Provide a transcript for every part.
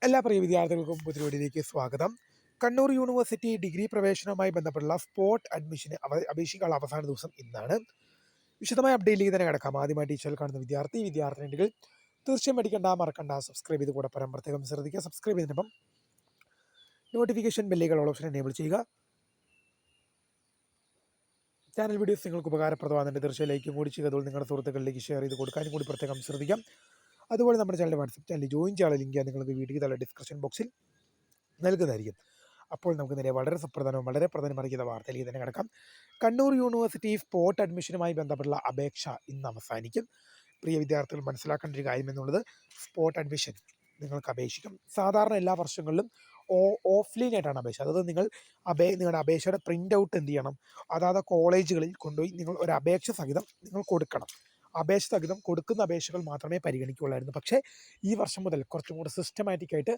എല്ലാ പ്രിയ വിദ്യാർത്ഥികൾക്കും പുതിയൊരിലേക്ക് സ്വാഗതം. കണ്ണൂർ യൂണിവേഴ്സിറ്റി ഡിഗ്രി പ്രവേശനവുമായി ബന്ധപ്പെട്ടുള്ള സ്പോട്ട് അഡ്മിഷന് അപേക്ഷിക്കാനുള്ള അവസാന ദിവസം ഇന്നാണ്. വിശദമായ അപ്ഡേറ്റിലേക്ക് തന്നെ കിടക്കാം. ആദ്യമായി ടീച്ചറിൽ കാണുന്ന വിദ്യാർത്ഥിനികൾ തീർച്ചയായും മറക്കണ്ട, സബ്സ്ക്രൈബ് ചെയ്ത് കൂടെ പ്രത്യേകം ശ്രദ്ധിക്കുക. സബ്സ്ക്രൈബ് ചെയ്തതിനൊപ്പം നോട്ടിഫിക്കേഷൻ ബെല്ലുകൾ ഓപ്ഷൻ എനേബിൾ ചെയ്യുക. ചാനൽ വീഡിയോസ് നിങ്ങൾക്ക് ഉപകാരപ്രദമാകുന്നുണ്ട്, തീർച്ചയായും ലൈക്കും കൂടി ചെയ്യുക. അതുപോലെ നിങ്ങളുടെ സുഹൃത്തുക്കളിലേക്ക് ഷെയർ ചെയ്ത് കൊടുക്കാനും കൂടി പ്രത്യേകം ശ്രദ്ധിക്കാം. അതുപോലെ നമ്മുടെ ചാനൽ വാട്സപ്പ് ചാനൽ ജോയിൻ ചെയ്യാനുള്ള ലിങ്ക് നിങ്ങൾക്ക് വീഡിയോ താഴെ ഡിസ്ക്രിപ്ഷൻ ബോക്സിൽ നൽകുന്നതായിരിക്കും. അപ്പോൾ നമുക്ക് നേരെ വളരെ പ്രധാനമറിയിക്കുന്ന വാർത്തയിലേക്ക് തന്നെ കിടക്കാം. കണ്ണൂർ യൂണിവേഴ്സിറ്റി സ്പോട്ട് അഡ്മിഷനുമായി ബന്ധപ്പെട്ടുള്ള അപേക്ഷ ഇന്ന് അവസാനിക്കും. പ്രിയ വിദ്യാർത്ഥികൾ മനസ്സിലാക്കേണ്ട ഒരു കാര്യം എന്നുള്ളത്, സ്പോട്ട് അഡ്മിഷൻ നിങ്ങൾക്ക് അപേക്ഷിക്കും. സാധാരണ എല്ലാ വർഷങ്ങളിലും ഓഫ്ലൈനായിട്ടാണ് അപേക്ഷ. അതായത് നിങ്ങളുടെ അപേക്ഷയുടെ പ്രിൻ്റ് ഔട്ട് എന്ത് ചെയ്യണം, അതായത് കോളേജുകളിൽ കൊണ്ടുപോയി നിങ്ങൾ ഒരു അപേക്ഷ സഹിതം നിങ്ങൾ കൊടുക്കണം. അപേക്ഷ സഹിതം കൊടുക്കുന്ന അപേക്ഷകൾ മാത്രമേ പരിഗണിക്കുകയുള്ളായിരുന്നു. പക്ഷേ ഈ വർഷം മുതൽ കുറച്ചും കൂടെ സിസ്റ്റമാറ്റിക്കായിട്ട്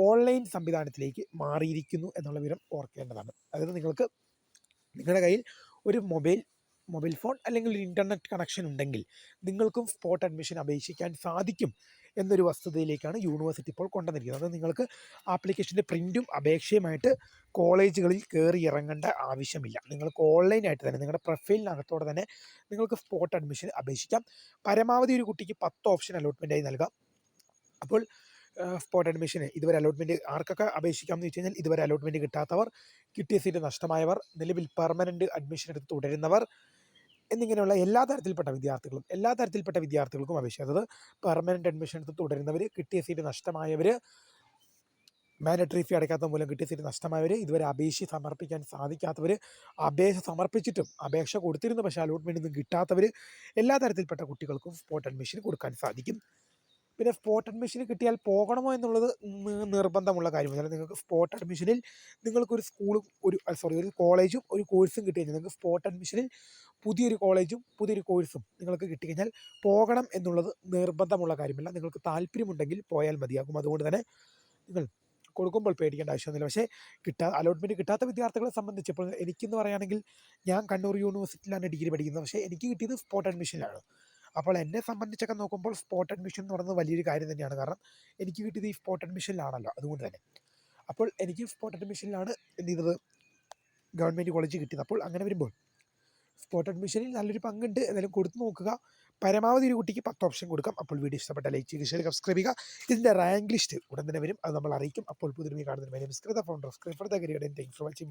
ഓൺലൈൻ സംവിധാനത്തിലേക്ക് മാറിയിരിക്കുന്നു എന്നുള്ള വിവരം ഓർക്കേണ്ടതാണ്. അതായത് നിങ്ങളുടെ കയ്യിൽ ഒരു മൊബൈൽ ഫോൺ അല്ലെങ്കിൽ ഒരു ഇൻ്റർനെറ്റ് കണക്ഷൻ ഉണ്ടെങ്കിൽ നിങ്ങൾക്കും സ്പോട്ട് അഡ്മിഷൻ അപേക്ഷിക്കാൻ സാധിക്കും എന്നൊരു വസ്തുതയിലേക്കാണ് യൂണിവേഴ്സിറ്റി ഇപ്പോൾ കൊണ്ടുവന്നിരിക്കുന്നത്. അത് നിങ്ങൾക്ക് ആപ്ലിക്കേഷൻ്റെ പ്രിൻറ്റും അപേക്ഷയുമായിട്ട് കോളേജുകളിൽ കയറി ഇറങ്ങേണ്ട ആവശ്യമില്ല. നിങ്ങൾക്ക് ഓൺലൈനായിട്ട് തന്നെ നിങ്ങളുടെ പ്രൊഫൈലിനകത്തോടെ തന്നെ നിങ്ങൾക്ക് സ്പോട്ട് അഡ്മിഷൻ അപേക്ഷിക്കാം. പരമാവധി ഒരു കുട്ടിക്ക് 10 ഓപ്ഷൻ അലോട്ട്മെൻറ്റായി നൽകാം. അപ്പോൾ സ്പോട്ട് അഡ്മിഷന് ഇതുവരെ അലോട്ട്മെൻറ്റ് ആർക്കൊക്കെ അപേക്ഷിക്കാമെന്ന് വെച്ച് കഴിഞ്ഞാൽ, ഇതുവരെ അലോട്ട്മെൻറ്റ് കിട്ടാത്തവർ, കിട്ടിയ സീറ്റ് നഷ്ടമായവർ, നിലവിൽ പെർമനൻറ്റ് അഡ്മിഷൻ എടുത്ത് തുടരുന്നവർ എന്നിങ്ങനെയുള്ള എല്ലാ തരത്തിൽപ്പെട്ട വിദ്യാർത്ഥികൾക്കും അപേക്ഷിക്കാം. അതായത് പെർമനൻറ്റ് അഡ്മിഷൻ എടുത്ത് തുടരുന്നവർ, കിട്ടിയ സീറ്റ് നഷ്ടമായവർ, മാൻഡറ്ററി ഫീ അടയ്ക്കാത്ത മൂലം കിട്ടിയ സീറ്റ് നഷ്ടമായവർ, ഇതുവരെ അപേക്ഷ സമർപ്പിക്കാൻ സാധിക്കാത്തവർ, അപേക്ഷ സമർപ്പിച്ചിട്ടും അപേക്ഷ കൊടുത്തിരുന്നു പക്ഷേ അലോട്ട്മെൻറ്റ് ഒന്നും കിട്ടാത്തവർ, എല്ലാ തരത്തിൽപ്പെട്ട കുട്ടികൾക്കും സ്പോട്ട് അഡ്മിഷൻ കൊടുക്കാൻ സാധിക്കും. പിന്നെ സ്പോട്ട് അഡ്മിഷന് കിട്ടിയാൽ പോകണമോ എന്നുള്ളത് നിർബന്ധമുള്ള കാര്യമല്ല. നിങ്ങൾക്ക് സ്പോട്ട് അഡ്മിഷനിൽ നിങ്ങൾക്കൊരു സ്കൂളും ഒരു കോളേജും ഒരു കോഴ്സും കിട്ടിക്കഴിഞ്ഞാൽ, നിങ്ങൾക്ക് സ്പോട്ട് അഡ്മിഷനിൽ പുതിയൊരു കോളേജും പുതിയൊരു കോഴ്സും നിങ്ങൾക്ക് കിട്ടിക്കഴിഞ്ഞാൽ പോകണം എന്നുള്ളത് നിർബന്ധമുള്ള കാര്യമല്ല. നിങ്ങൾക്ക് താല്പര്യമുണ്ടെങ്കിൽ പോയാൽ മതിയാകും. അതുകൊണ്ട് തന്നെ നിങ്ങൾ കൊടുക്കുമ്പോൾ പേടിക്കേണ്ട ആവശ്യമൊന്നുമില്ല. പക്ഷേ അലോട്ട്മെൻറ്റ് കിട്ടാത്ത വിദ്യാർത്ഥികളെ സംബന്ധിച്ചപ്പോൾ എനിക്കെന്ന് പറയുകയാണെങ്കിൽ, ഞാൻ കണ്ണൂർ യൂണിവേഴ്സിറ്റിയിലാണ് ഡിഗ്രി പഠിക്കുന്നത്. പക്ഷേ എനിക്ക് കിട്ടിയത് സ്പോട്ട് അഡ്മിഷനിലാണ്. അപ്പോൾ എന്നെ സംബന്ധിച്ചൊക്കെ നോക്കുമ്പോൾ സ്പോട്ട് അഡ്മിഷൻ എന്ന് പറയുന്നത് വലിയൊരു കാര്യം തന്നെയാണ്. കാരണം എനിക്ക് കിട്ടിയത് ഈ സ്പോട്ട് അഡ്മിഷനിലാണല്ലോ. അതുകൊണ്ട് തന്നെ അപ്പോൾ എനിക്ക് സ്പോട്ട് അഡ്മിഷനിലാണ് എന്ത് ചെയ്തത്, ഗവൺമെൻറ് കോളേജ് കിട്ടിയത്. അപ്പോൾ അങ്ങനെ വരുമ്പോൾ സ്പോട്ട് അഡ്മിഷനിൽ നല്ലൊരു പങ്കുണ്ട്. എന്തായാലും കൊടുത്തു നോക്കുക. പരമാവധി ഒരു കുട്ടിക്ക് 10 ഓപ്ഷൻ കൊടുക്കാം. അപ്പോൾ വീഡിയോ ഇഷ്ടപ്പെട്ട ലൈക്ക് ചെയ്യുക, ഷെയർ, സബ്സ്ക്രൈബ് ചെയ്യുക. ഇതിൻ്റെ റാങ്ക് ലിസ്റ്റ് ഉടൻ തന്നെ വരും, അത് നമ്മൾ അറിയിക്കും. അപ്പോൾ പുതിയ കാണുന്നതിന് ഫൗണ്ടർ താങ്ക്സ് ഫോർ വാച്ചിങ്.